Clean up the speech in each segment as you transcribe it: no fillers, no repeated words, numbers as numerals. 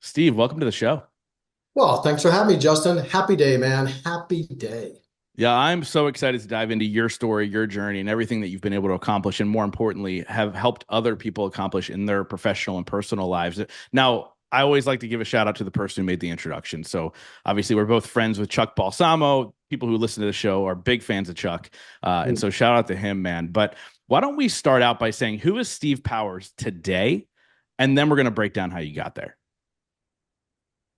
Steve, welcome to the show. Well, thanks for having me, Justin. Happy day, man. Happy day. Yeah, I'm so excited to dive into your story, your journey, and everything that you've been able to accomplish, and more importantly, have helped other people accomplish in their professional and personal lives. Now, I always like to give a shout out to the person who made the introduction. So, obviously, we're both friends with Chuck Balsamo. People who listen to the show are big fans of Chuck. And so, shout out to him, man. But why don't we start out by saying, who is Steve Powers today? And then we're going to break down how you got there.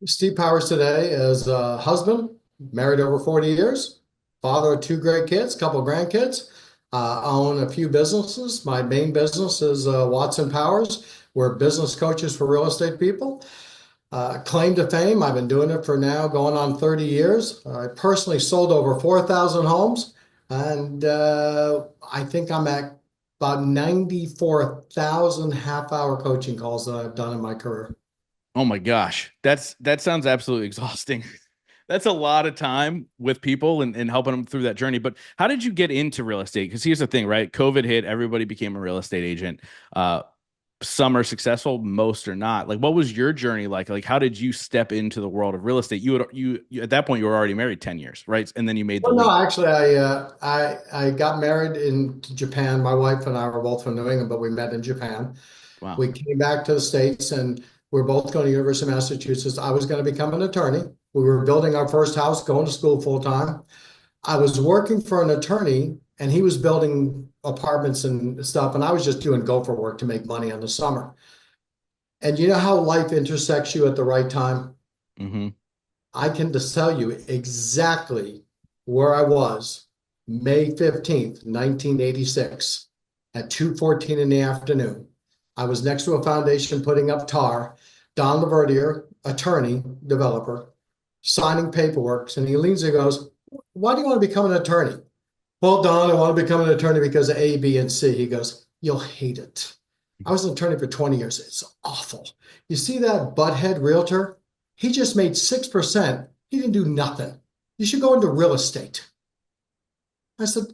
Steve Powers today is a husband, married over 40 years, father of two great kids, couple of grandkids. Own a few businesses. My main business is Watson Powers. We're business coaches for real estate people. Claim to fame, I've been doing it for now going on 30 years. I personally sold over 4,000 homes, and I think I'm at about 94,000 half-hour coaching calls that I've done in my career. Oh my gosh. That sounds absolutely exhausting. That's a lot of time with people and helping them through that journey. But how did you get into real estate? Because here's the thing, right? COVID hit, everybody became a real estate agent. Some are successful, most are not. Like, what was your journey like? Like, how did you step into the world of real estate? You at that point you were already married 10 years, right? And then you made the Well, no, leap. actually, I got married in Japan. My wife and I were both from New England, but we met in Japan. Wow. We came back to the States, and we're both going to University of Massachusetts. I was going to become an attorney. We were building our first house, going to school full time. I was working for an attorney, and he was building apartments and stuff, and I was just doing gopher work to make money in the summer. And you know how life intersects you at the right time? Mm-hmm. I can just tell you exactly where I was May 15th, 1986 at 2:14 in the afternoon. I was next to a foundation putting up tar. Don Laverdier, attorney, developer, signing paperwork. And he leans and goes, "Why do you want to become an attorney?" "Well, Don, I want to become an attorney because of A, B, and C." He goes, "You'll hate it." I was an attorney for 20 years. It's awful. You see that butthead realtor? He just made 6%. He didn't do nothing. You should go into real estate. I said,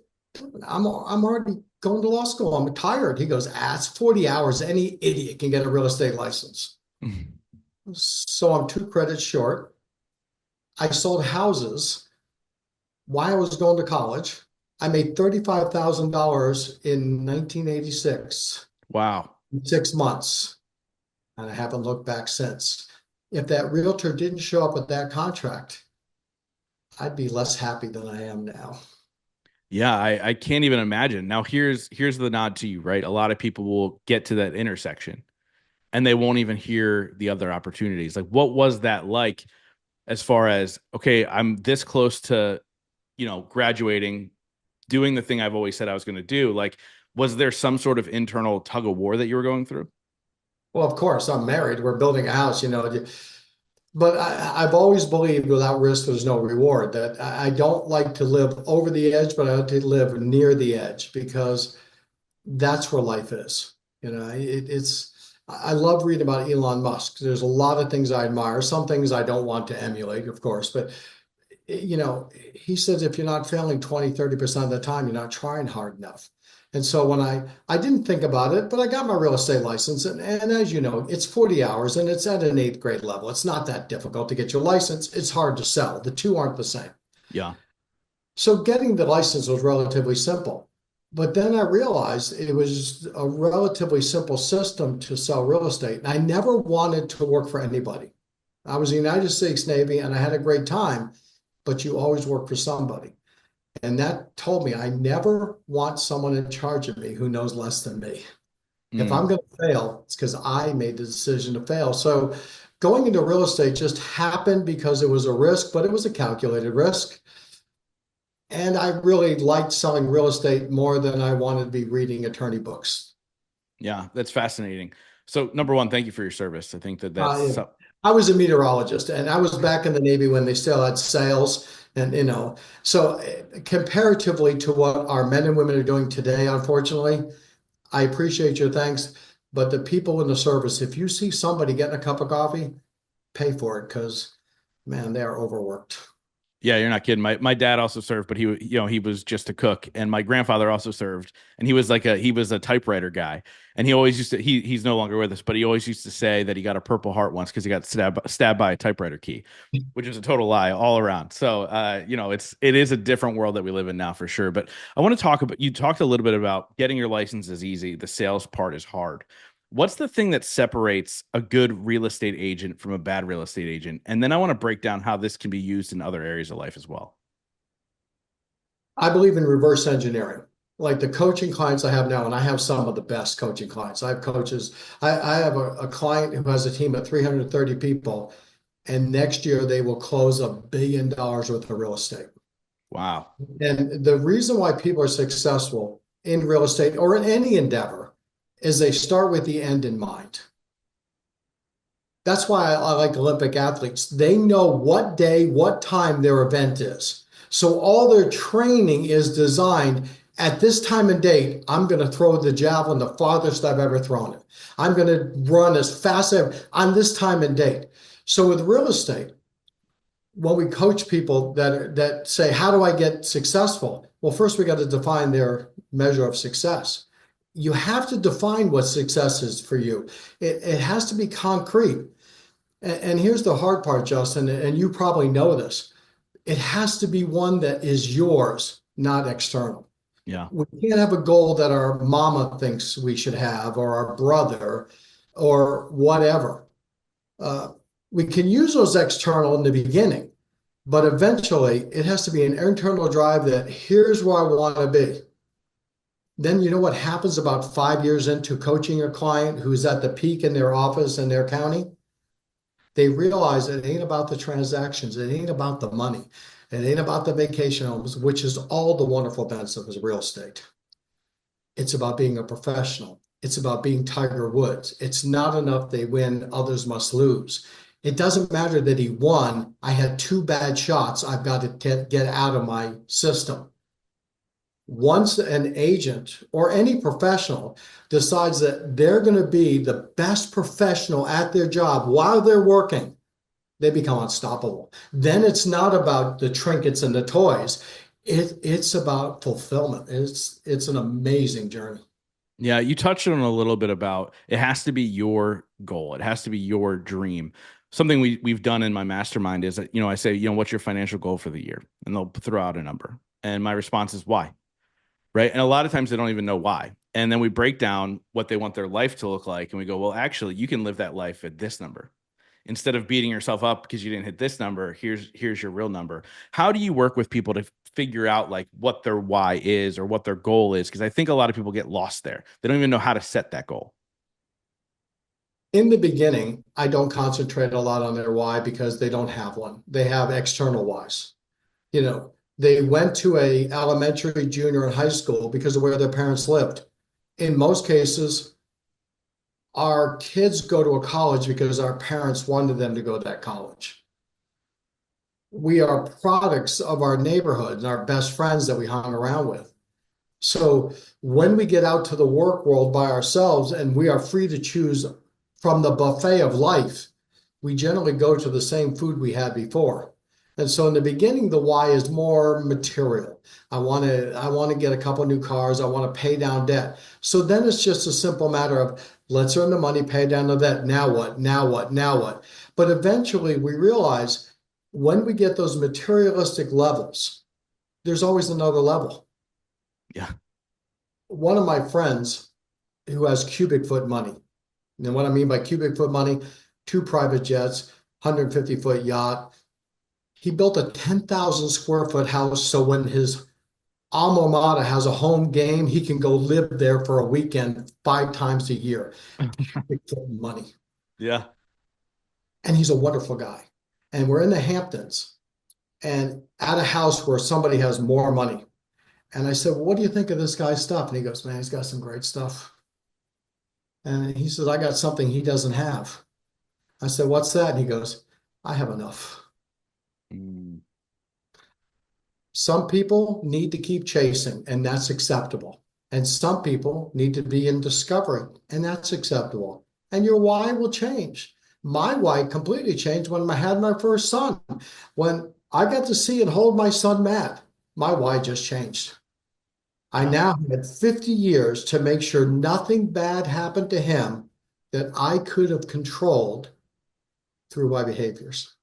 I'm already going to law school. I'm tired. He goes, it's 40 hours. Any idiot can get a real estate license. So I'm 2 credits short. I sold houses while I was going to college. I made $35,000 in 1986 Wow. in 6 months, and I haven't looked back since. If that realtor didn't show up with that contract, I'd be less happy than I am now. Yeah, I can't even imagine. Now here's the nod to you, right? A lot of people will get to that intersection and they won't even hear the other opportunities. Like, what was that like as far as, okay, I'm this close to, graduating, doing the thing I've always said I was going to do? Like, was there some sort of internal tug of war that you were going through? Well, of course, I'm married. We're building a house, but I've always believed without risk, there's no reward. That I don't like to live over the edge, but I like to live near the edge because that's where life is. I love reading about Elon Musk. There's a lot of things I admire, some things I don't want to emulate, of course, but he says if you're not failing 20, 30% of the time, you're not trying hard enough. And so when I didn't think about it, but I got my real estate license. And as you know, it's 40 hours and it's at an eighth grade level. It's not that difficult to get your license. It's hard to sell. The two aren't the same. Yeah. So getting the license was relatively simple. But then I realized it was a relatively simple system to sell real estate. And I never wanted to work for anybody. I was in the United States Navy and I had a great time, but you always work for somebody. And that told me I never want someone in charge of me who knows less than me. If Mm. I'm going to fail, it's because I made the decision to fail. So going into real estate just happened because it was a risk, but it was a calculated risk. And I really liked selling real estate more than I wanted to be reading attorney books. Yeah, that's fascinating. So, number one, thank you for your service. I think that Uh, that's I was a meteorologist and I was back in the Navy when they still had sails. And, so comparatively to what our men and women are doing today, unfortunately, I appreciate your thanks. But the people in the service, if you see somebody getting a cup of coffee, pay for it because, man, they are overworked. Yeah, you're not kidding. My dad also served, but he was just a cook, and my grandfather also served, and he was a typewriter guy, and he always used to he's no longer with us, but he always used to say that he got a Purple Heart once because he got stabbed by a typewriter key, which is a total lie all around. So, it is a different world that we live in now for sure. But I want to talk about you talked a little bit about getting your license is easy, the sales part is hard. What's the thing that separates a good real estate agent from a bad real estate agent? And then I want to break down how this can be used in other areas of life as well. I believe in reverse engineering. Like the coaching clients I have now, and I have some of the best coaching clients. I have coaches. I have a client who has a team of 330 people, and next year they will close $1 billion worth of real estate. Wow. And the reason why people are successful in real estate or in any endeavor is they start with the end in mind. That's why I like Olympic athletes. They know what day, what time their event is. So all their training is designed at this time and date. I'm going to throw the javelin the farthest I've ever thrown it. I'm going to run as fast as on this time and date. So with real estate, when we coach people that say, how do I get successful? Well, first we got to define their measure of success. You have to define what success is for you. It has to be concrete. And here's the hard part, Justin, and you probably know this. It has to be one that is yours, not external. Yeah. We can't have a goal that our mama thinks we should have, or our brother, or whatever. Uh, we can use those external in the beginning, but eventually it has to be an internal drive that here's where I want to be. Then you know what happens about 5 years into coaching a client who's at the peak in their office in their county? They realize it ain't about the transactions. It ain't about the money. It ain't about the vacation homes, which is all the wonderful benefits of real estate. It's about being a professional. It's about being Tiger Woods. It's not enough they win, others must lose. It doesn't matter that he won. I had two bad shots. I've got to get out of my system. Once an agent or any professional decides that they're going to be the best professional at their job while they're working, they become unstoppable. Then it's not about the trinkets and the toys. It's about fulfillment. It's an amazing journey. Yeah, you touched on a little bit about it has to be your goal. It has to be your dream. Something we've done in my mastermind is that, I say, what's your financial goal for the year? And they'll throw out a number. And my response is why? Right. And a lot of times they don't even know why. And then we break down what they want their life to look like. And we go, well, actually, you can live that life at this number. Instead of beating yourself up because you didn't hit this number, here's your real number. How do you work with people to figure out like what their why is or what their goal is? Because I think a lot of people get lost there. They don't even know how to set that goal. In the beginning, I don't concentrate a lot on their why because they don't have one. They have external whys. They went to a elementary, junior, and high school because of where their parents lived. In most cases, our kids go to a college because our parents wanted them to go to that college. We are products of our neighborhood and our best friends that we hung around with. So when we get out to the work world by ourselves and we are free to choose from the buffet of life, we generally go to the same food we had before. And so in the beginning, the why is more material. I want to get a couple new cars. I want to pay down debt. So then it's just a simple matter of let's earn the money, pay down the debt. Now what? Now what? Now what? But eventually we realize when we get those materialistic levels, there's always another level. Yeah. One of my friends who has cubic foot money. And what I mean by cubic foot money, 2 private jets, 150-foot yacht. He built a 10,000 square foot house so when his alma mater has a home game, he can go live there for a weekend 5 times a year. Money. Yeah. And he's a wonderful guy. And we're in the Hamptons and at a house where somebody has more money. And I said, well, what do you think of this guy's stuff? And he goes, man, he's got some great stuff. And he says, I got something he doesn't have. I said, what's that? And he goes, I have enough. Mm. Some people need to keep chasing, and that's acceptable. And some people need to be in discovery, and that's acceptable. And your why will change. My why completely changed when I had my first son. When I got to see and hold my son Matt. My why just changed. I Yeah. now had 50 years to make sure nothing bad happened to him that I could have controlled through my behaviors.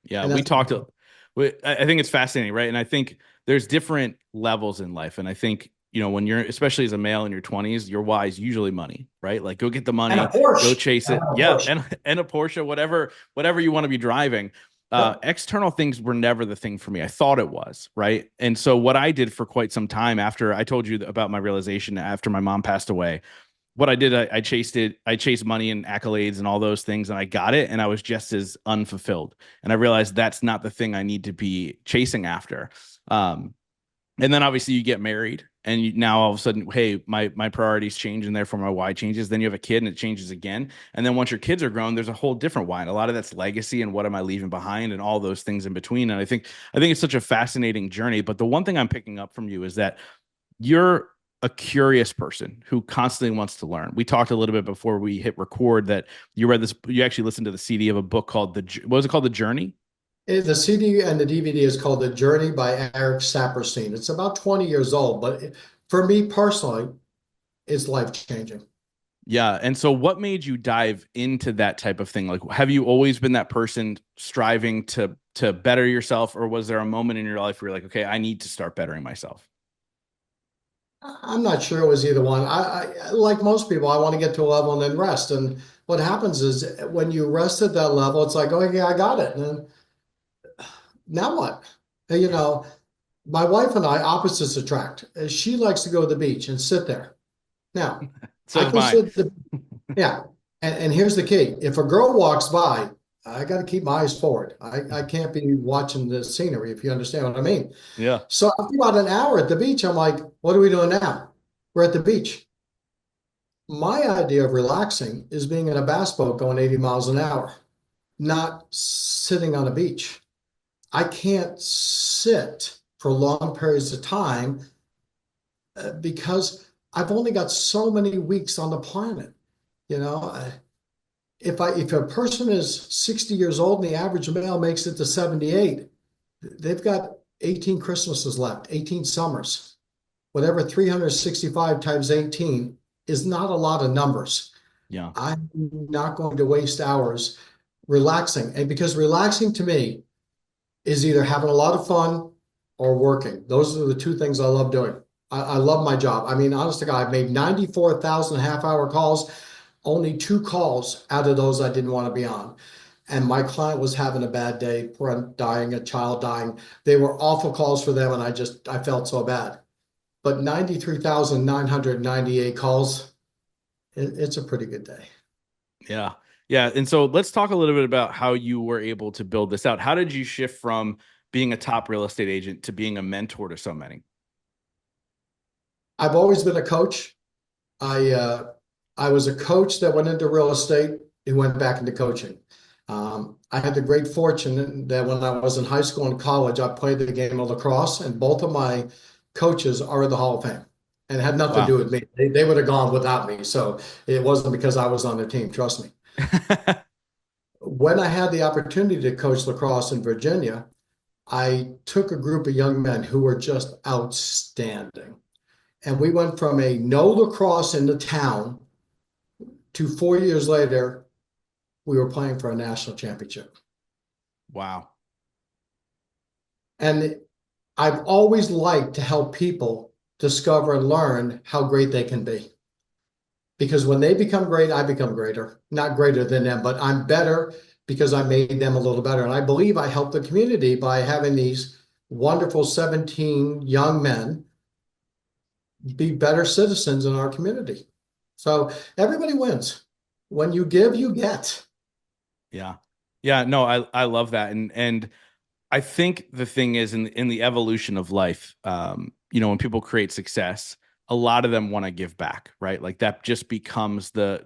Yeah, And we that's talked. I think it's fascinating, right? And I think there's different levels in life, and I think when you're, especially as a male in your 20s, your why is usually money, right? Like go get the and a money, go Porsche. chase And it. a Yeah, Porsche. and a Porsche, whatever you want to be driving. Yep. External things were never the thing for me. I thought it was, right? And so what I did for quite some time after I told you about my realization after my mom passed away, what I did, I chased it. I chased money and accolades and all those things, and I got it, and I was just as unfulfilled. And I realized that's not the thing I need to be chasing after. Um, and then obviously you get married, and now all of a sudden, hey, my priorities change, and therefore my why changes. Then you have a kid, and it changes again. And then once your kids are grown, there's a whole different why. And a lot of that's legacy and what am I leaving behind, and all those things in between. And I think it's such a fascinating journey. But the one thing I'm picking up from you is that you're a curious person who constantly wants to learn. We talked a little bit before we hit record that you actually listened to the CD of a book called what was it called? The Journey? The CD and the DVD is called The Journey by Eric Saperstein. It's about 20 years old, but for me personally, it's life changing. Yeah. And so what made you dive into that type of thing? Like, have you always been that person striving to better yourself, or was there a moment in your life where you're like, okay, I need to start bettering myself? I'm not sure it was either one. Like most people, I want to get to a level and then rest. And what happens is when you rest at that level, it's like, oh yeah, I got it. And then now what? And, my wife and I, opposites attract. She likes to go to the beach and sit there. Now, So I does can mine. sit yeah. And here's the key. If a girl walks by, I got to keep my eyes forward. I can't be watching the scenery, if you understand what I mean. Yeah. So after about an hour at the beach, I'm like, what are we doing now? We're at the beach. My idea of relaxing is being in a bass boat going 80 miles an hour, not sitting on a beach. I can't sit for long periods of time because I've only got so many weeks on the planet. You know, if a person is 60 years old and the average male makes it to 78, they've got 18 Christmases left, 18 summers. Whatever 365 times 18 is not a lot of numbers. Yeah. I'm not going to waste hours relaxing. And because relaxing to me is either having a lot of fun or working. Those are the two things I love doing. I love my job. I mean, honest to God, I've made 94,000 half-hour calls. Only two calls out of those I didn't want to be on. And my client was having a bad day, friend dying, a child dying. They were awful calls for them, and I felt so bad. But 93,998 calls, it's a pretty good day. Yeah. Yeah. And so let's talk a little bit about how you were able to build this out. How did you shift from being a top real estate agent to being a mentor to so many? I've always been a coach. I uh, I was a coach that went into real estate and went back into coaching. I had the great fortune that when I was in high school and college, I played the game of lacrosse, and both of my coaches are in the Hall of Fame, and it had nothing to Wow. do with me. They would have gone without me, so it wasn't because I was on their team. Trust me. When I had the opportunity to coach lacrosse in Virginia, I took a group of young men who were just outstanding. And we went from a no lacrosse in the town to 4 years later, we were playing for a national championship. Wow. And I've always liked to help people discover and learn how great they can be. Because when they become great, I become greater. Not greater than them, but I'm better because I made them a little better. And I believe I helped the community by having these wonderful 17 young men be better citizens in our community. So everybody wins. When you give, you get. Yeah. Yeah. No, I love that. And I think the thing is in the evolution of life, when people create success, a lot of them want to give back, right? Like that just becomes the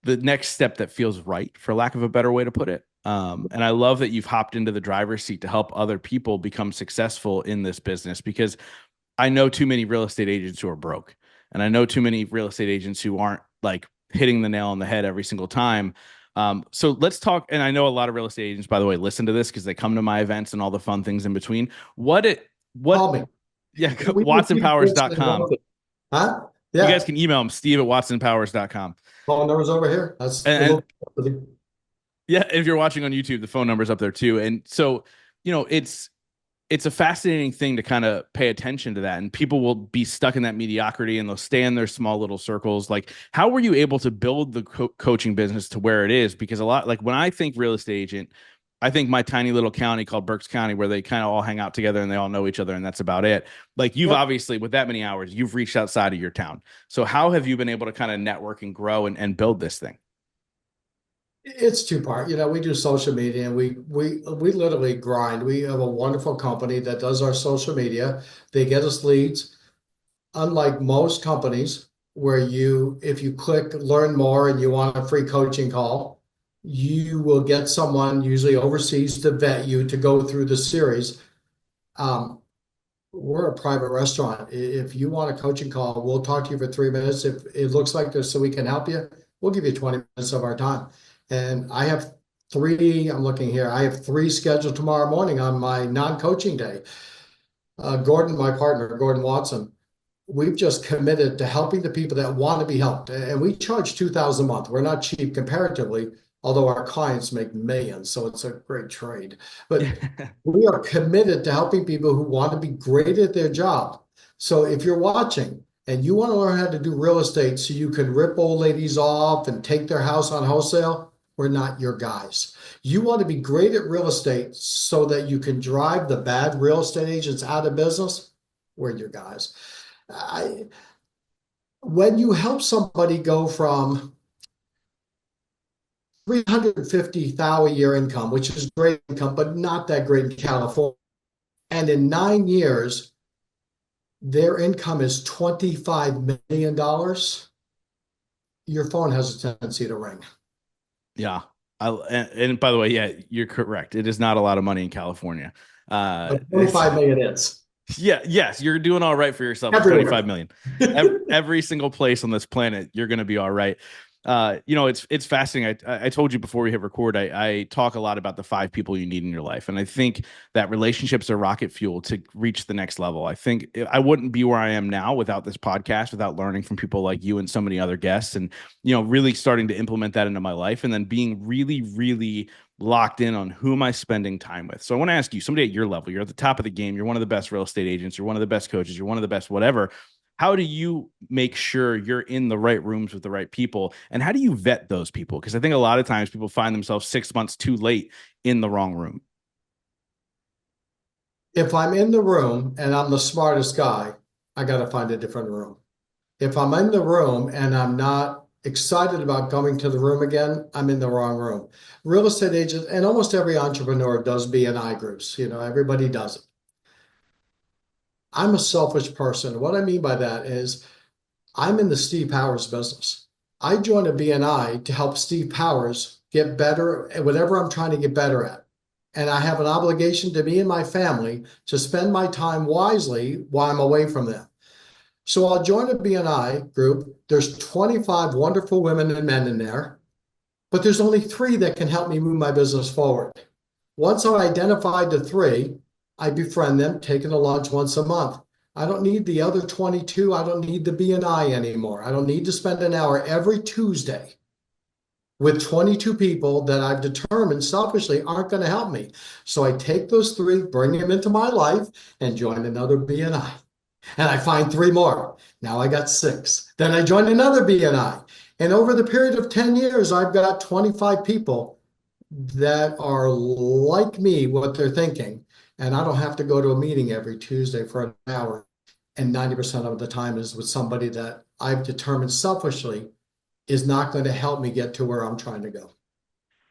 next step that feels right, for lack of a better way to put it. And I love that you've hopped into the driver's seat to help other people become successful in this business, because I know too many real estate agents who are broke, and I know too many real estate agents who aren't like hitting the nail on the head every single time. So let's talk. And I know a lot of real estate agents, by the way, listen to this because they come to my events and all the fun things in between. What, Call me. yeah, We need people listening watsonpowers.com. locally. Huh? You guys Yeah. can email them, steve@watsonpowers.com. Phone numbers over here. That's a And little. yeah, if you're watching on YouTube, the phone number's up there too. And so, it's a fascinating thing to kind of pay attention to that. And people will be stuck in that mediocrity and they'll stay in their small little circles. Like, how were you able to build the coaching business to where it is? Because a lot, like when I think real estate agent, I think my tiny little county called Berks County, where they kind of all hang out together and they all know each other, and that's about it. Like, you've Yeah. obviously, with that many hours, you've reached outside of your town. So how have you been able to kind of network and grow and build this thing? It's two part. We do social media and we literally grind. We have a wonderful company that does our social media. They get us leads. Unlike most companies where if you click learn more and you want a free coaching call, you will get someone usually overseas to vet you to go through the series. Um, we're a private restaurant. If you want a coaching call, we'll talk to you for 3 minutes. If it looks like this, so we can help you, we'll give you 20 minutes of our time. And I have I'm looking here, I have three scheduled tomorrow morning on my non-coaching day. Gordon, my partner, Gordon Watson, we've just committed to helping the people that want to be helped. And we charge 2,000 a month. We're not cheap comparatively, although our clients make millions, so it's a great trade. But we are committed to helping people who want to be great at their job. So if you're watching and you want to learn how to do real estate so you can rip old ladies off and take their house on wholesale, we're not your guys. You want to be great at real estate so that you can drive the bad real estate agents out of business, we're your guys. I, when you help somebody go from 350,000 a year income, which is great income, but not that great in California, and in 9 years, their income is $25 million, your phone has a tendency to ring. Yeah. And by the way, yeah, you're correct. It is not a lot of money in California. But It's 25 million is yeah, yes, you're doing all right for yourself with 25 everywhere. million. Every single place on this planet, you're going to be all right. It's fascinating. I told you before we hit record, I talk a lot about the five people you need in your life, and I think that relationships are rocket fuel to reach the next level. I think I wouldn't be where I am now without this podcast, without learning from people like you and so many other guests, and really starting to implement that into my life, and then being really, really locked in on who am I spending time with. So I want to ask you, somebody at your level, you're at the top of the game, you're one of the best real estate agents, you're one of the best coaches, you're one of the best whatever. How do you make sure you're in the right rooms with the right people? And how do you vet those people? Because I think a lot of times people find themselves 6 months too late in the wrong room. If I'm in the room and I'm the smartest guy, I got to find a different room. If I'm in the room and I'm not excited about coming to the room again, I'm in the wrong room. Real estate agent and almost every entrepreneur does BNI groups. Everybody does it. I'm a selfish person. What I mean by that is I'm in the Steve Powers business. I joined a BNI to help Steve Powers get better at whatever I'm trying to get better at. And I have an obligation to me and my family to spend my time wisely while I'm away from them. So I'll join a BNI group. There's 25 wonderful women and men in there, but there's only three that can help me move my business forward. Once I've identified the three, I befriend them, taking a lunch once a month. I don't need the other 22. I don't need the BNI anymore. I don't need to spend an hour every Tuesday with 22 people that I've determined selfishly aren't going to help me. So I take those three, bring them into my life, and join another BNI. And I find three more. Now I got six. Then I joined another BNI. And over the period of 10 years, I've got 25 people that are like me, what they're thinking. And I don't have to go to a meeting every Tuesday for an hour. And 90% of the time is with somebody that I've determined selfishly is not going to help me get to where I'm trying to go.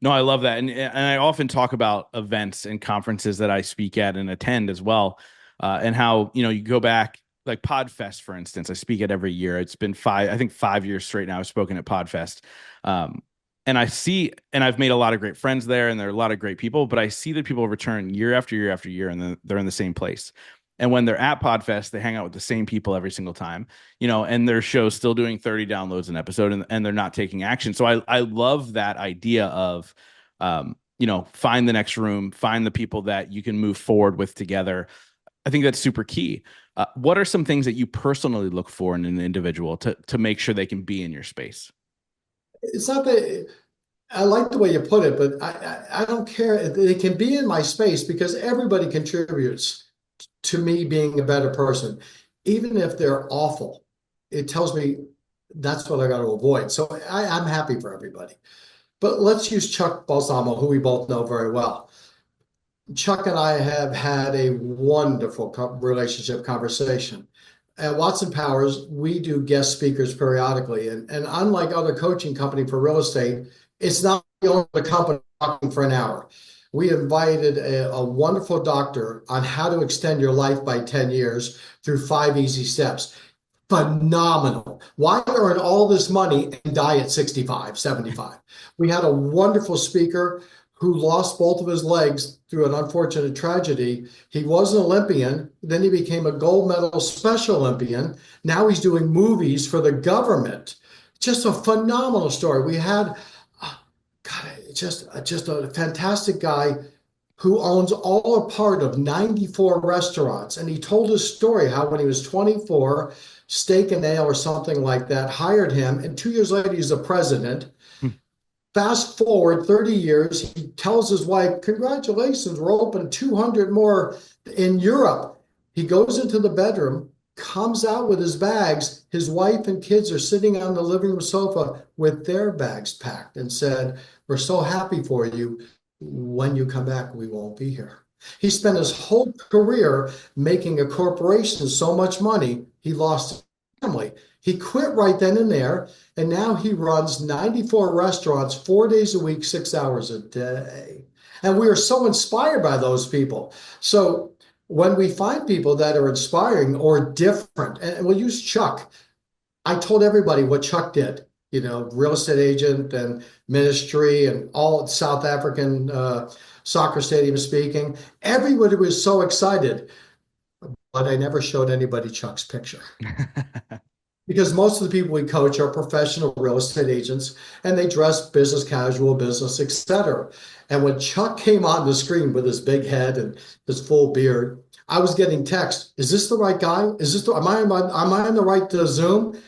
No, I love that. And I often talk about events and conferences that I speak at and attend as well. And how, you go back like Podfest, for instance, I speak at every year. It's been I think 5 years straight now I've spoken at Podfest. And I've made a lot of great friends there and there are a lot of great people, but I see that people return year after year after year and they're in the same place. And when they're at Podfest, they hang out with the same people every single time, and their show's still doing 30 downloads an episode, and they're not taking action. So I love that idea of, find the next room, find the people that you can move forward with together. I think that's super key. What are some things that you personally look for in an individual to make sure they can be in your space? It's not that I like the way you put it, but I don't care. They can be in my space because everybody contributes to me being a better person, even if they're awful. It tells me that's what I got to avoid. So I'm happy for everybody. But let's use Chuck Balsamo, who we both know very well. Chuck and I have had a wonderful relationship conversation. At Watson Powers, we do guest speakers periodically. And unlike other coaching company for real estate, it's not the only company talking for an hour. We invited a wonderful doctor on how to extend your life by 10 years through 5 easy steps. Phenomenal. Why earn all this money and die at 65, 75? We had a wonderful speaker who lost both of his legs through an unfortunate tragedy. He was an Olympian, then he became a gold medal Special Olympian. Now he's doing movies for the government. Just a phenomenal story. We had, God, just a fantastic guy who owns all or part of 94 restaurants. And he told his story how when he was 24, Steak and Ale or something like that hired him. And 2 years later, he's the president. Fast forward 30 years, he tells his wife, congratulations, we're open 200 more in Europe. He goes into the bedroom, comes out with his bags. His wife and kids are sitting on the living room sofa with their bags packed and said, we're so happy for you. When you come back, we won't be here. He spent his whole career making a corporation so much money, he lost his family. He quit right then and there, and now he runs 94 restaurants 4 days a week, 6 hours a day. And we are so inspired by those people. So when we find people that are inspiring or different, and we'll use Chuck. I told everybody what Chuck did, real estate agent and ministry and all South African soccer stadium speaking. Everybody was so excited, but I never showed anybody Chuck's picture. Because most of the people we coach are professional real estate agents and they dress business casual, business, etc. And when Chuck came on the screen with his big head and his full beard, I was getting text. Is this the right guy? Am I on the right Zoom?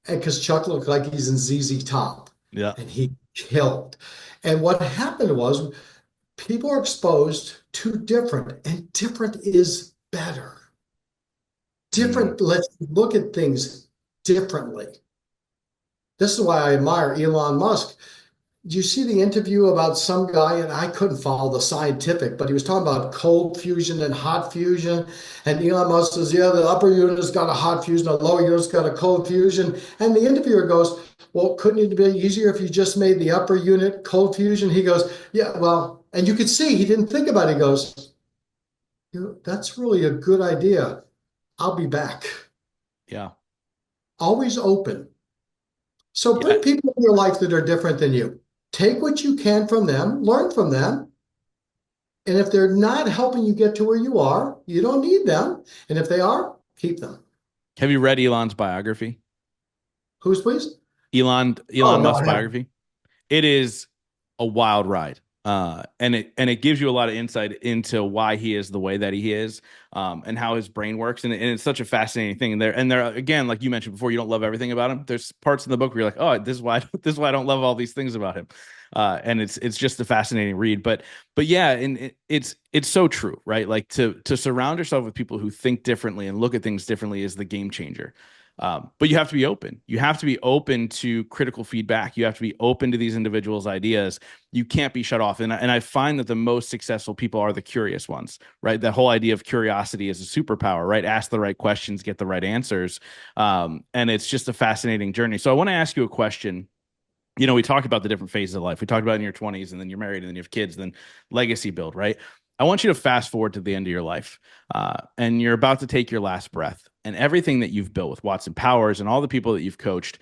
And because Chuck looked like he's in ZZ Top Yeah. and he killed. And what happened was people are exposed to different, and different is better. Different lets you look at things differently. This is why I admire Elon Musk. Do you see the interview about some guy? And I couldn't follow the scientific, but he was talking about cold fusion and hot fusion. And Elon Musk says, yeah, the upper unit's got a hot fusion, the lower unit's got a cold fusion. And the interviewer goes, well, couldn't it be easier if you just made the upper unit cold fusion? He goes, yeah, well, and you could see he didn't think about it. He goes, that's really a good idea. I'll be back. Yeah. Always open. So Yeah. bring people in your life that are different than you. Take what you can from them, learn from them. And if they're not helping you get to where you are, you don't need them. And if they are, keep them. Have you read Elon's biography? Who's please? Elon Oh, no, Musk's I haven't. biography? It is a wild ride. And it gives you a lot of insight into why he is the way that he is, and how his brain works, and it's such a fascinating thing. And there again, like you mentioned before, you don't love everything about him. There's parts in the book where you're like, oh, this is why this is why I don't love all these things about him. And it's just a fascinating read. But yeah, and it's so true, right? Like to surround yourself with people who think differently and look at things differently is the game changer. But you have to be open. You have to be open to critical feedback. You have to be open to these individuals' ideas. You can't be shut off. And I find that the most successful people are the curious ones, right? That whole idea of curiosity is a superpower, right? Ask the right questions, get the right answers. And it's just a fascinating journey. So I want to ask you a question. We talked about the different phases of life. We talked about in your 20s, and then you're married, and then you have kids, then legacy build, right? I want you to fast forward to the end of your life, and you're about to take your last breath, and everything that you've built with Watson Powers and all the people that you've coached,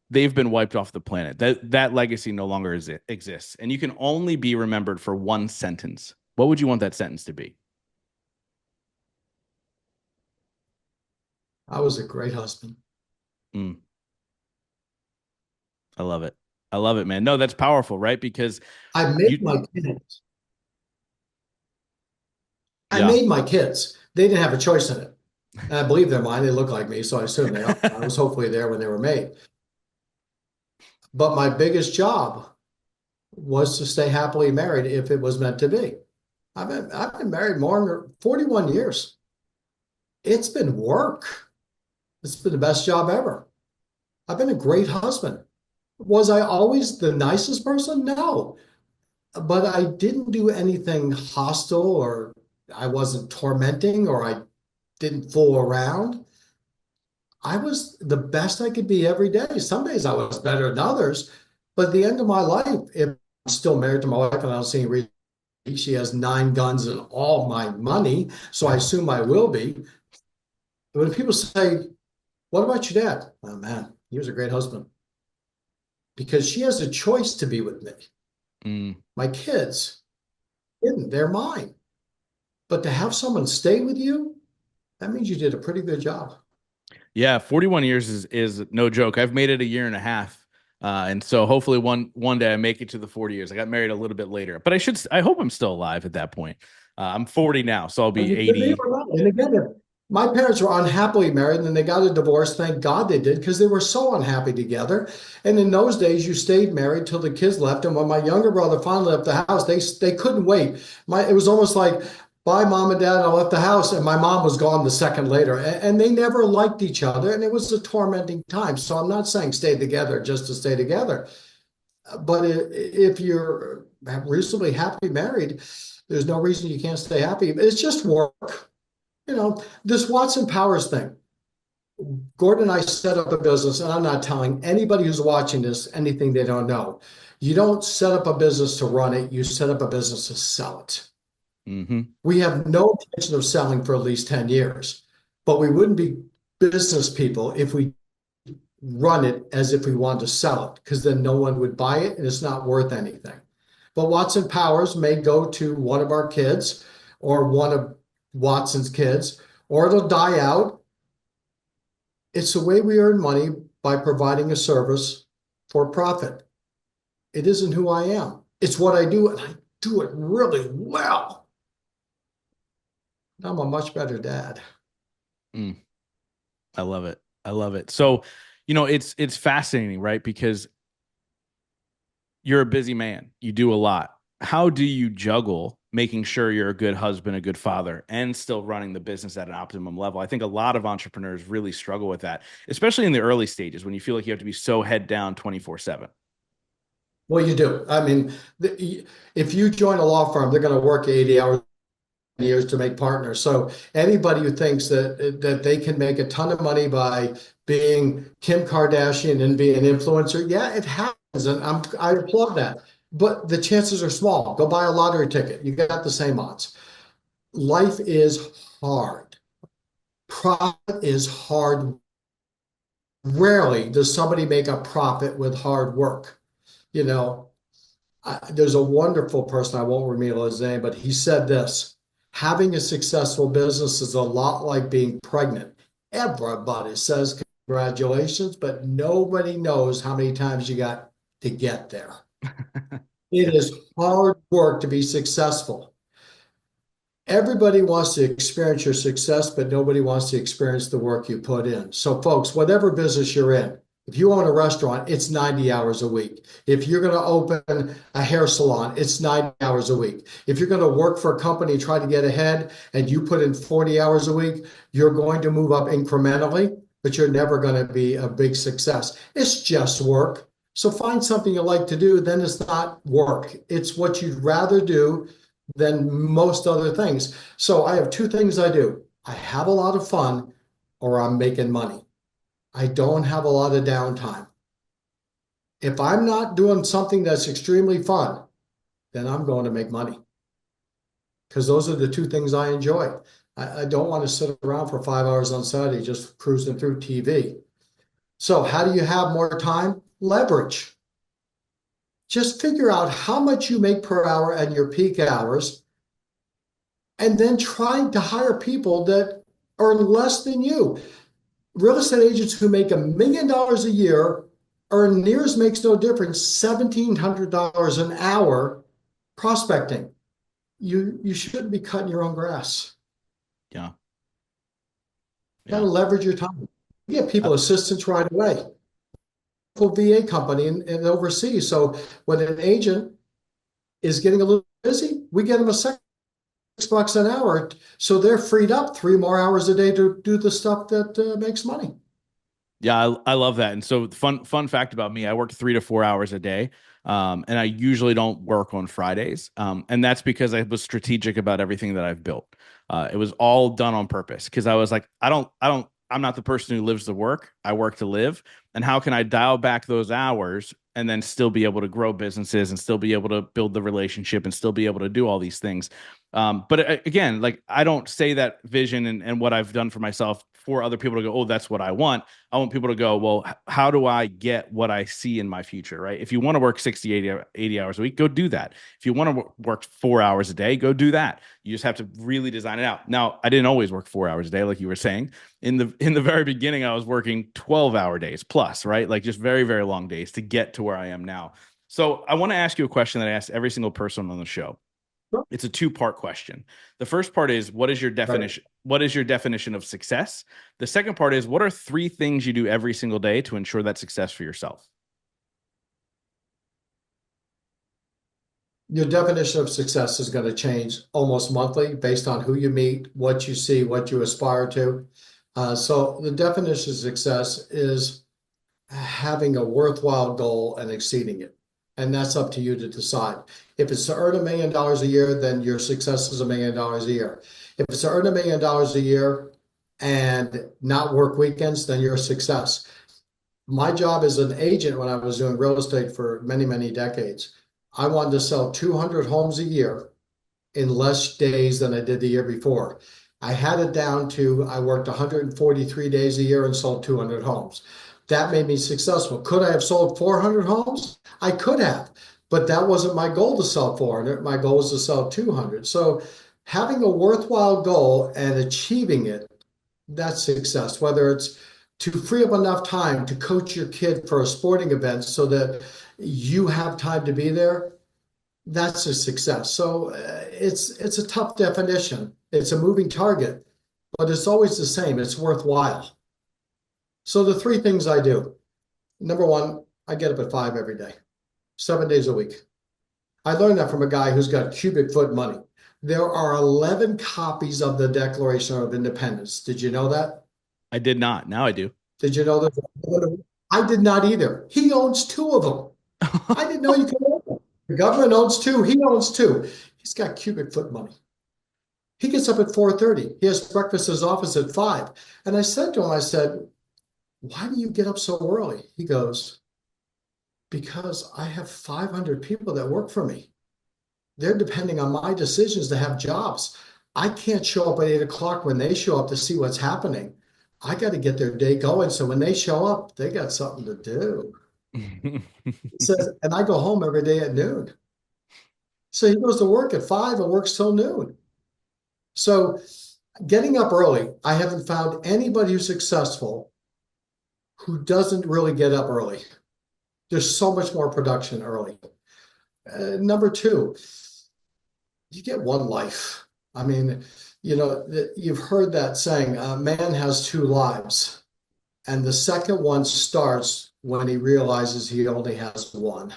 they've been wiped off the planet. That legacy no longer exists, and you can only be remembered for one sentence. What would you want that sentence to be? I was a great husband. Mm, I love it. I love it, man. No, that's powerful, right? Because I made you, my kids. I yeah. made my kids. They didn't have a choice in it. And I believe they're mine. They look like me, so I assume they are. I was hopefully there when they were made. But my biggest job was to stay happily married if it was meant to be. I've been married more than 41 years. It's been work. It's been the best job ever. I've been a great husband. Was I always the nicest person? No. But I didn't do anything hostile or I wasn't tormenting or I didn't fool around. I was the best I could be every day. Some days I was better than others, but at the end of my life, if I'm still married to my wife and I don't see any reason, she has 9 guns and all my money, so I assume I will be. When people say, "What about your dad?" Oh man, he was a great husband because she has a choice to be with me. Mm. My kids didn't, they're mine. But to have someone stay with you, that means you did a pretty good job. Yeah, 41 years is no joke. I've made it a year and a half. And so hopefully one day I make it to the 40 years. I got married a little bit later, but I hope I'm still alive at that point. I'm 40 now, so I'll be You could be 80. right. And again, my parents were unhappily married and they got a divorce. Thank God they did because they were so unhappy together. And in those days, you stayed married till the kids left. And when my younger brother finally left the house, they couldn't wait. It was almost like, bye, mom and dad. And I left the house, and my mom was gone the second later. And they never liked each other, and it was a tormenting time. So I'm not saying stay together just to stay together, but if you're reasonably happy married, there's no reason you can't stay happy. It's just work. This Watson Powers thing. Gordon and I set up a business, and I'm not telling anybody who's watching this anything they don't know. You don't set up a business to run it, you set up a business to sell it. Hmm. We have no intention of selling for at least 10 years, but we wouldn't be business people if we run it as if we wanted to sell it, because then no one would buy it and it's not worth anything. But Watson Powers may go to one of our kids or one of Watson's kids, or it'll die out. It's the way we earn money by providing a service for profit. It isn't who I am. It's what I do, and I do it really well. I'm a much better dad. Mm, I love it. I love it. So, it's fascinating, right? Because you're a busy man. You do a lot. How do you juggle making sure you're a good husband, a good father, and still running the business at an optimum level? I think a lot of entrepreneurs really struggle with that, especially in the early stages when you feel like you have to be so head down 24/7. Well, you do. I mean, if you join a law firm, they're going to work 80 hours years to make partners. So anybody who thinks that they can make a ton of money by being Kim Kardashian and being an influencer, yeah, it happens, and I applaud that. But the chances are small. Go buy a lottery ticket. You got the same odds. Life is hard. Profit is hard. Rarely does somebody make a profit with hard work. You know, there's a wonderful person, I won't reveal his name, but he said this: having a successful business is a lot like being pregnant. Everybody says congratulations, but nobody knows how many times you got to get there. It is hard work to be successful. Everybody wants to experience your success, but nobody wants to experience the work you put in. So, folks, whatever business you're in, if you own a restaurant, it's 90 hours a week. If you're going to open a hair salon, it's 90 hours a week. If you're going to work for a company, try to get ahead, and you put in 40 hours a week, you're going to move up incrementally, but you're never going to be a big success. It's just work. So find something you like to do, then it's not work. It's what you'd rather do than most other things. So I have two things I do. I have a lot of fun or I'm making money. I don't have a lot of downtime. If I'm not doing something that's extremely fun, then I'm going to make money because those are the two things I enjoy. I don't want to sit around for 5 hours on Saturday just cruising through TV. So, how do you have more time? Leverage. Just figure out how much you make per hour at your peak hours and then trying to hire people that earn less than you. Real estate agents who make $1 million a year earn nears makes no difference, $1,700 an hour prospecting. You shouldn't be cutting your own grass. Yeah. Got to Yeah. leverage your time. You get people Uh, assistance right away. Full VA company and overseas. So when an agent is getting a little busy, we get them a $6 an hour. So they're freed up 3 more hours a day to do the stuff that makes money. Yeah, I love that. And so fun fact about me, I work 3 to 4 hours a day. And I usually don't work on Fridays. And that's because I was strategic about everything that I've built. It was all done on purpose because I was like, I'm not the person who lives to work. I work to live. And how can I dial back those hours and then still be able to grow businesses and still be able to build the relationship and still be able to do all these things? But again, like I don't say that vision and what I've done for myself for other people to go, oh, that's what I want. I want people to go, well, how do I get what I see in my future, right? If you want to work 60, 80 hours a week, go do that. If you want to work 4 hours a day, go do that. You just have to really design it out. Now, I didn't always work 4 hours a day, like you were saying. In the very beginning, I was working 12-hour days plus, right? Like just very, very long days to get to where I am now. So I want to ask you a question that I ask every single person on the show. It's a two-part question. The first part is what is your Right. definition? What is your definition of success? The second part is what are three things you do every single day to ensure that success for yourself? Your definition of success is going to change almost monthly based on who you meet, what you see, what you aspire to. So the definition of success is having a worthwhile goal and exceeding it. And that's up to you to decide. If it's to earn $1 million a year, then your success is $1 million a year. If it's to earn $1 million a year and not work weekends, then you're a success. My job as an agent when I was doing real estate for many, many decades, I wanted to sell 200 homes a year in less days than I did the year before. I had it down to I worked 143 days a year and sold 200 homes. That made me successful. Could I have sold 400 homes? I could have, but that wasn't my goal to sell 400. My goal was to sell 200. So having a worthwhile goal and achieving it, that's success. Whether it's to free up enough time to coach your kid for a sporting event so that you have time to be there, that's a success. So it's a tough definition. It's a moving target, but it's always the same. It's worthwhile. So the three things I do. Number one, I get up at 5 every day, 7 days a week. I learned that from a guy who's got cubic foot money. There are 11 copies of the Declaration of Independence. Did you know that? I did not. Now I do. Did you know that? I did not either. He owns two of them. I didn't know you could own them. The government owns two. He owns two. He's got cubic foot money. He gets up at 4:30. He has breakfast in his office at 5. And I said to him, I said, why do you get up so early? He goes, because I have 500 people that work for me. They're depending on my decisions to have jobs. I can't show up at 8 o'clock when they show up to see what's happening. I got to get their day going. So when they show up, they got something to do. He says, and I go home every day at noon. So he goes to work at 5 and works till noon. So getting up early, I haven't found anybody who's successful who doesn't really get up early. There's so much more production early. Number two, you get one life. I mean, you've heard that saying, man has two lives. And the second one starts when he realizes he only has one.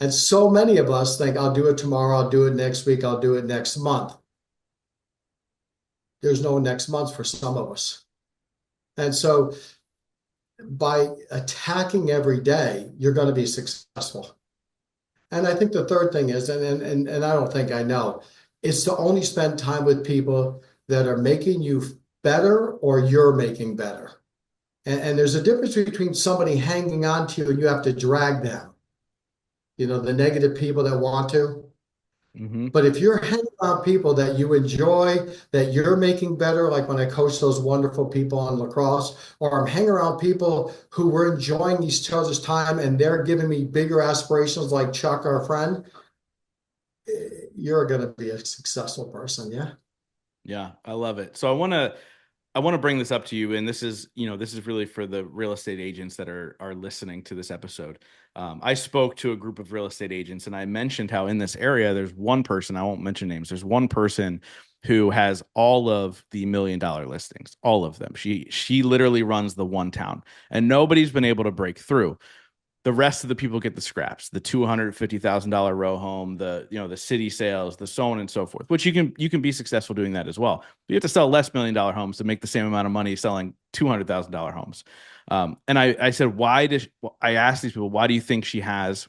And so many of us think, I'll do it tomorrow, I'll do it next week, I'll do it next month. There's no next month for some of us. And so by attacking every day, you're going to be successful. And I think the third thing is, and I don't think I know, is to only spend time with people that are making you better or you're making better. And there's a difference between somebody hanging on to you and you have to drag them. The negative people that want to. Hmm. But if you're hanging around people that you enjoy, that you're making better, like when I coach those wonderful people on lacrosse, or I'm hanging around people who we're enjoying each other's time and they're giving me bigger aspirations like Chuck, our friend, you're going to be a successful person. Yeah. Yeah, I love it. So I want to I want to bring this up to you, and this is really for the real estate agents that are listening to this episode. I spoke to a group of real estate agents, and I mentioned how in this area there's one person, I won't mention names. There's one person who has all of the $1 million listings, all of them. She literally runs the one town, and nobody's been able to break through. The rest of the people get the scraps, the $250,000 row home, the city sales, the so on and so forth, which you can be successful doing that as well. But you have to sell less $1 million homes to make the same amount of money selling $200,000 homes. And I said, I asked these people, why do you think she has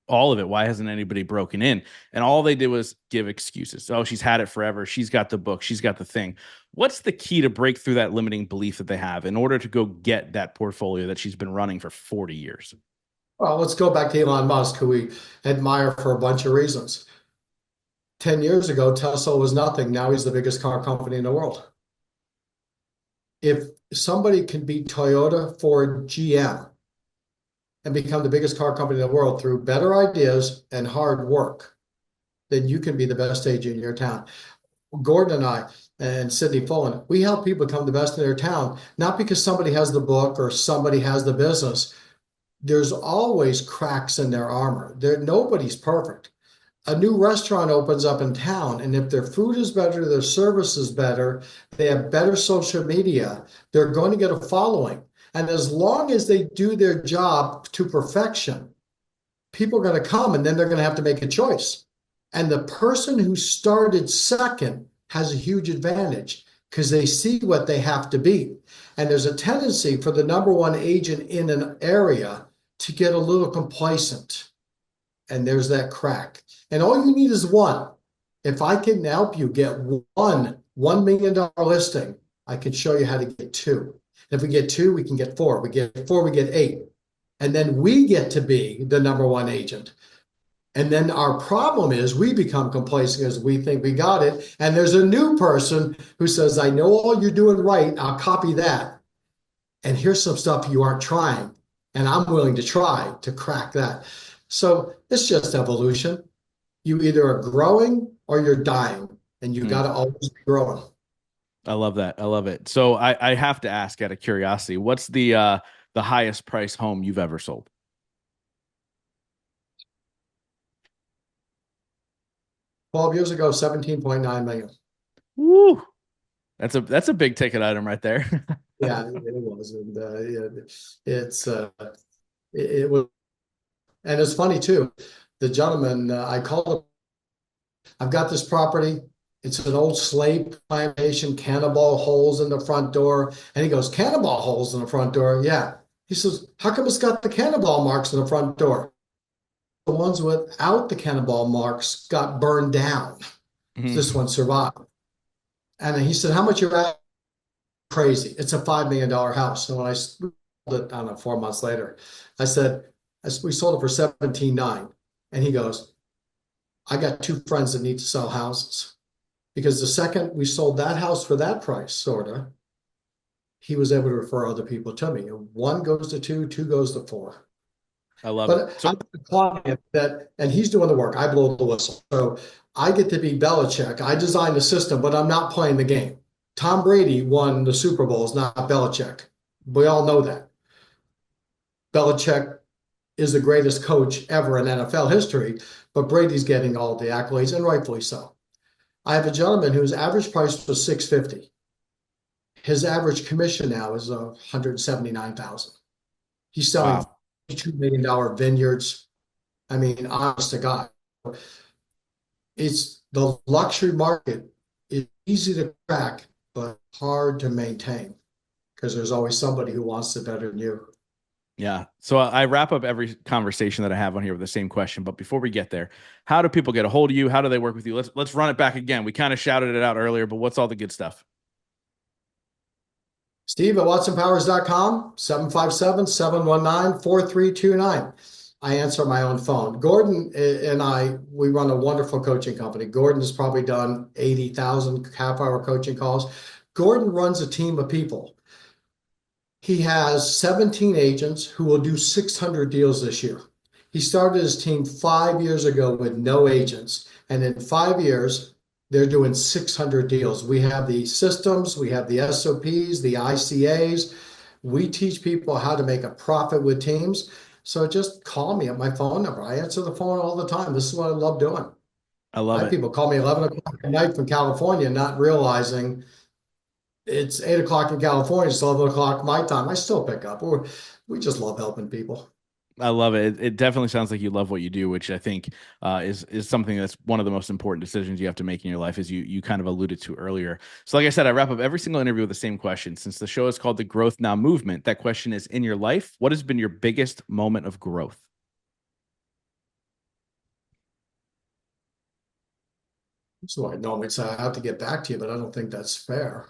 all of it? Why hasn't anybody broken in? And all they did was give excuses. Oh, she's had it forever. She's got the book. She's got the thing. What's the key to break through that limiting belief that they have in order to go get that portfolio that she's been running for 40 years? Well, let's go back to Elon Musk, who we admire for a bunch of reasons. 10 years ago, Tesla was nothing. Now he's the biggest car company in the world. If somebody can beat Toyota, Ford, GM, and become the biggest car company in the world through better ideas and hard work, then you can be the best agent in your town. Gordon and I and Sidney Fullen, we help people become the best in their town, not because somebody has the book or somebody has the business. There's always cracks in their armor. Nobody's perfect. A new restaurant opens up in town, and if their food is better, their service is better, they have better social media, they're going to get a following. And as long as they do their job to perfection, people are going to come, and then they're going to have to make a choice. And the person who started second has a huge advantage because they see what they have to be. And there's a tendency for the number one agent in an area to get a little complacent. And there's that crack. And all you need is one. If I can help you get $1 million listing, I can show you how to get two. And if we get two, we can get four. We get four, we get eight. And then we get to be the number one agent. And then our problem is we become complacent because we think we got it. And there's a new person who says, I know all you're doing right. I'll copy that. And here's some stuff you aren't trying. And I'm willing to try to crack that. So it's just evolution. You either are growing or you're dying. And you got to always be growing. I love that. I love it. So I have to ask out of curiosity, what's the highest price home you've ever sold? 12 years ago, 17.9 million. Woo! That's a big ticket item right there. Yeah, it was. And it was, and it's funny too. The gentleman, I called him, I've got this property. It's an old slave plantation, cannonball holes in the front door. And he goes, cannonball holes in the front door? Yeah. He says, how come it's got the cannonball marks in the front door? The ones without the cannonball marks got burned down. This one survived. And he said, how much you're at? Crazy. It's a $5 million house. And when I sold it, I don't know, 4 months later, I said, we sold it for 17.9. And he goes, I got two friends that need to sell houses. Because the second we sold that house for that price, sort of, he was able to refer other people to me. And one goes to two, two goes to four. I love But it. So, I'm the client that, and he's doing the work. I blow the whistle. So I get to be Belichick. I design the system, but I'm not playing the game. Tom Brady won the Super Bowls, not Belichick. We all know that. Belichick is the greatest coach ever in NFL history, but Brady's getting all the accolades, and rightfully so. I have a gentleman whose average price was $650. His average commission now is $179,000. He's selling wow. $2 million vineyards. I mean, honest to God, it's the luxury market is easy to crack, but hard to maintain because there's always somebody who wants it better than you. Yeah. So I wrap up every conversation that I have on here with the same question. But before we get there, how do people get a hold of you? How do they work with you? Let's run it back again. We kind of shouted it out earlier, but what's all the good stuff? Steve at watsonpowers.com, 757-719-4329. I answer my own phone. Gordon and I, we run a wonderful coaching company. Gordon has probably done 80,000 half-hour coaching calls. Gordon runs a team of people. He has 17 agents who will do 600 deals this year. He started his team 5 years ago with no agents. And in 5 years, they're doing 600 deals. We have the systems, we have the SOPs, the ICAs. We teach people how to make a profit with teams. So just call me at my phone number. I answer the phone all the time. This is what I love doing. I I love have it. people call me 11 o'clock at night from California, not realizing it's 8 o'clock in California. It's 11 o'clock my time. I still pick up. We just love helping people. I love it. It definitely sounds like you love what you do, which I think is something that's one of the most important decisions you have to make in your life, as you kind of alluded to earlier. So, like I said, I wrap up every single interview with the same question. Since the show is called the Growth Now Movement, that question is: in your life, what has been your biggest moment of growth? So I normally say I have to get back to you, but I don't think that's fair.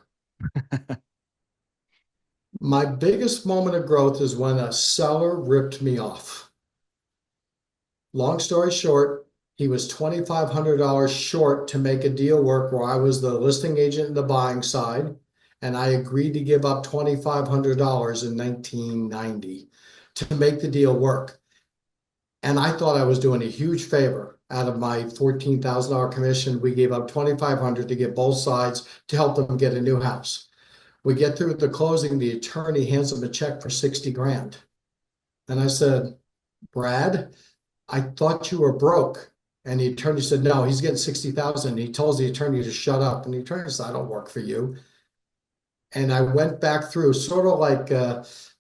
My biggest moment of growth is when a seller ripped me off. Long story short, he was $2,500 short to make a deal work where I was the listing agent in the buying side, and I agreed to give up $2,500 in 1990 to make the deal work. And I thought I was doing a huge favor. Out of my $14,000 commission, we gave up $2,500 to get both sides to help them get a new house. We get through the closing, the attorney hands him a check for 60 grand. And I said, Brad, I thought you were broke. And the attorney said, no, he's getting 60,000. He tells the attorney to shut up. And the attorney said, I don't work for you. And I went back through sort of like,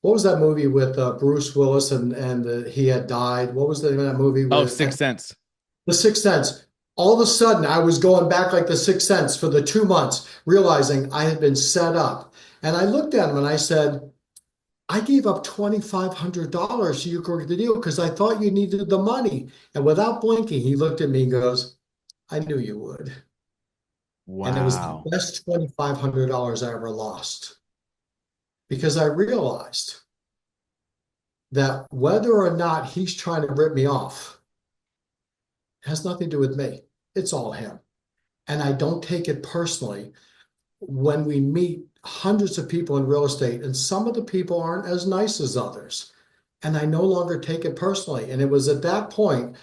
what was that movie with Bruce Willis and he had died? What was the name of that movie Oh, with Sixth Sense. The Sixth Sense? All of a sudden, I was going back like the Sixth Sense for the 2 months, realizing I had been set up. And I looked at him and I said, I gave up $2,500 so you could get the deal because I thought you needed the money. And without blinking, he looked at me and goes, I knew you would. And it was the Wow. best $2,500 I ever lost because I realized that whether or not he's trying to rip me off has nothing to do with me. It's all him. And I don't take it personally when we meet hundreds of people in real estate, and some of the people aren't as nice as others. And I no longer take it personally. And it was at that point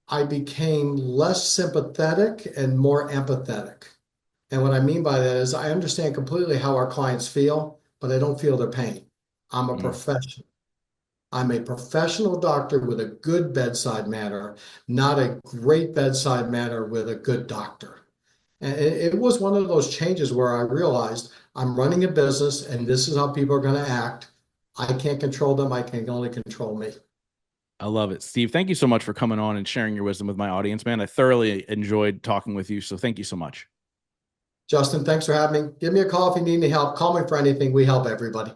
I became less sympathetic and more empathetic. And what I mean by that is I understand completely how our clients feel, but I don't feel their pain. I'm a Mm. professional. I'm a professional doctor with a good bedside manner, not a great bedside manner with a good doctor. And it was one of those changes where I realized I'm running a business and this is how people are going to act. I can't control them. I can only control me. I love it. Steve, thank you so much for coming on and sharing your wisdom with my audience, man. I thoroughly enjoyed talking with you. So thank you so much. Justin, thanks for having me. Give me a call if you need any help. Call me for anything. We help everybody.